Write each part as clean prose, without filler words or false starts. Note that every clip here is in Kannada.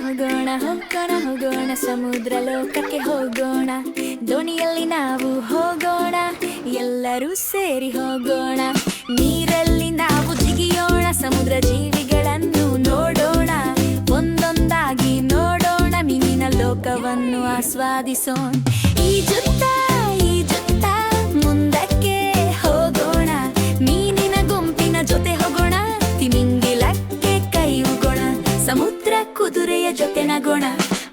ಹೋಗೋಣ ಹೋಗೋಣ ಹೋಗೋಣ ಸಮುದ್ರ ಲೋಕಕ್ಕೆ ಹೋಗೋಣ. ದೋಣಿಯಲ್ಲಿ ನಾವು ಹೋಗೋಣ, ಎಲ್ಲರೂ ಸೇರಿ ಹೋಗೋಣ. ನೀರಲ್ಲಿ ನಾವು ಜಿಗಿಯೋಣ, ಸಮುದ್ರ ಜೀವಿಗಳನ್ನು ನೋಡೋಣ. ಒಂದೊಂದಾಗಿ ನೋಡೋಣ, ಮೀನಿನ ಲೋಕವನ್ನು ಆಸ್ವಾದಿಸೋಣ. ಈಜುತ್ತಾ ಈಜುತ್ತಾ ಮುಂದಕ್ಕೆ ಹೋಗೋಣ, ಮೀನಿನ ಗುಂಪಿನ ಜೊತೆ ಹೋಗೋಣ. ತಿಮಿಂಗಿಲಕ್ಕೆ ಕೈ ಉಗೋಣ, ಸಮುದ್ರ ಕುದುರೆಯ ಜೊತೆ ನಗೋಣ.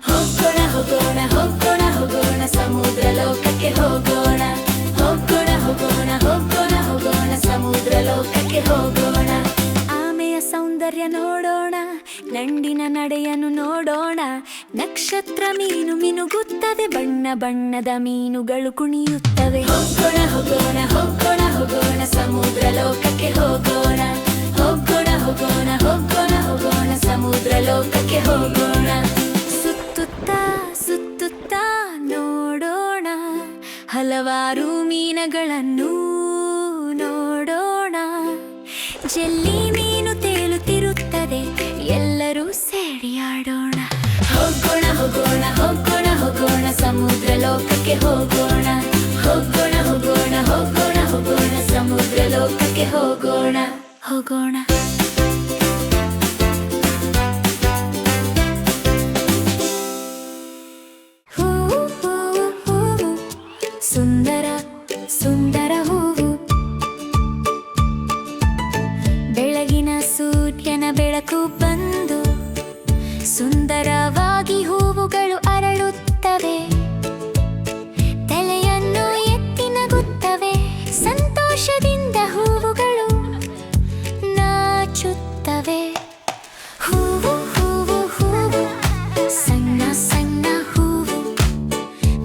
ಹೋಗೋಣ ಹೋಗೋಣ ಹೋಗೋಣ ಹೋಗೋಣ ಸಮುದ್ರ ಲೋಕಕ್ಕೆ ಹೋಗೋಣ. ಹೋಗೋಣ ಹೋಗೋಣ ಹೋಗೋಣ ಹೋಗೋಣ ಸಮುದ್ರ ಲೋಕಕ್ಕೆ ಹೋಗೋಣ. ಆಮೆಯ ಸೌಂದರ್ಯ ನೋಡೋಣ, ನಂಡಿನ ನಡೆಯನ್ನು ನೋಡೋಣ. ನಕ್ಷತ್ರ ಮೀನು ಮಿನುಗುತ್ತದೆ, ಬಣ್ಣ ಬಣ್ಣದ ಮೀನುಗಳು ಕುಣಿಯುತ್ತವೆ. ಹೋಗೋಣ ಹೋಗೋಣ ಹೋಗೋಣ ಹೋಗೋಣ ಸಮುದ್ರ ಲೋಕಕ್ಕೆ ಹೋಗೋಣ. ಹೋಗೋಣ ಹೋಗೋಣ ಹೋಗೋಣ ಹೋಗೋಣ ಸಮುದ್ರ ಲೋಕಕ್ಕೆ ಹೋಗೋಣ. ಸುತ್ತುತ್ತಾ ಸುತ್ತುತ್ತಾ ನೋಡೋಣ, ಹಲವಾರು ಮೀನುಗಳನ್ನು ನೋಡೋಣ. ಜೆಲ್ಲಿ ಮೀನು ತೇಲುತ್ತಿರುತ್ತದೆ, ಎಲ್ಲರೂ ಸೇರಿ ಆಡೋಣ. ಹೋಗೋಣ ಹೋಗೋಣ ಹೋಗೋಣ ಹೋಗೋಣ ಸಮುದ್ರ ಲೋಕಕ್ಕೆ ಹೋಗೋಣ. ಹೋಗೋಣ ಹೋಗೋಣ ಹೋಗೋಣ ಹೋಗೋಣ ಸಮುದ್ರ ಲೋಕಕ್ಕೆ ಹೋಗೋಣ. ಹೋಗೋಣ. ಸುಂದರ ಸುಂದರ ಹೂವು, ಬೆಳಗಿನ ಸೂರ್ಯನ ಬೆಳಕು ಬಂದು ಸುಂದರವಾಗಿ ಹೂವುಗಳು ಅರಳುತ್ತವೆ. ತಲೆಯನ್ನು ಎತ್ತಿ ನಗುತ್ತವೆ, ಸಂತೋಷದಿಂದ ಹೂವುಗಳು ನಾಚುತ್ತವೆ. ಹೂವು ಹೂವು ಹೂವು, ಸಣ್ಣ ಸಣ್ಣ ಹೂವು,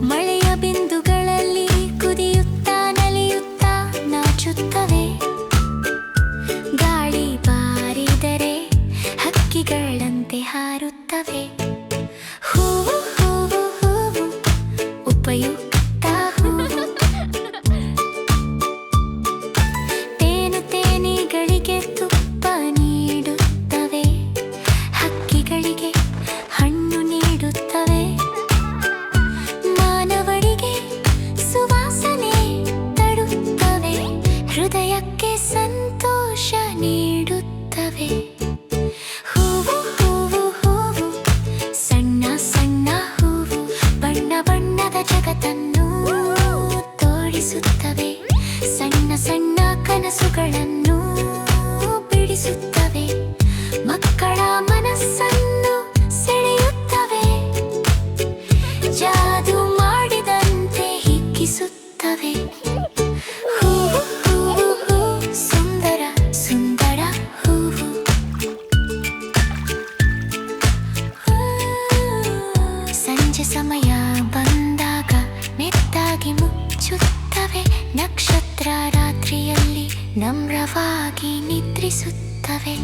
ಮಳೆಯ ಬಿಂದುಗಳಲ್ಲಿ ಕುದಿಯುತ್ತಾ ನಲಿಯುತ್ತಾ ನಾಚುತ್ತವೆ. ಗಾಳಿ ಬಾರಿದರೆ ಹಕ್ಕಿಗಳಂತೆ ಹಾರುತ್ತವೆ. ಹೂವು ಹೂವು ಹೂವು, ಉಪಯುಕ್ತ ಹೂವು. ತೇನು ತೇನಿಗಳಿಗೆ ತುಪ್ಪ ನೀಡುತ್ತವೆ, ಹಕ್ಕಿಗಳಿಗೆ ಹಣ್ಣು ನೀಡುತ್ತವೆ. ಮಾನವರಿಗೆ ಸುವಾಸನೆ ತರುತ್ತವೆ, ಹೃದಯಕ್ಕೆ ಸಂತೋಷ ನೀಡುತ್ತವೆ. ಹೂವು ಹೂವು ಹೂವು, ಸಣ್ಣ ಸಣ್ಣ ಹೂವು, ಬಣ್ಣ ಬಣ್ಣದ ಜಗತ್ತನ್ನು ತೋರಿಸುತ್ತವೆ. ಸಣ್ಣ ಸಣ್ಣ ಕನಸುಗಳನ್ನು ಬಿಡಿಸುತ್ತವೆ, ಮಕ್ಕಳ ಮನಸ್ಸನ್ನು ಸೆಳೆಯುತ್ತವೆ. ಜಾದು ಮಾಡಿದಂತೆ ಹಿಗ್ಗಿಸುತ್ತವೆ. ಹೂವು ಹೂವು ಹೂವು, ಸುಂದರ ಸುಂದರ ಹೂವು. ಸಂಜೆ ಸಮಯ ಬಂದಾಗ ಮೆತ್ತಾಗಿ ಮುಚ್ಚುತ್ತವೆ, ನಕ್ಷತ್ರ ರಾತ್ರಿಯಲ್ಲಿ ನಮ್ರವಾಗಿ ನಿದ್ರಿಸುತ್ತವೆ.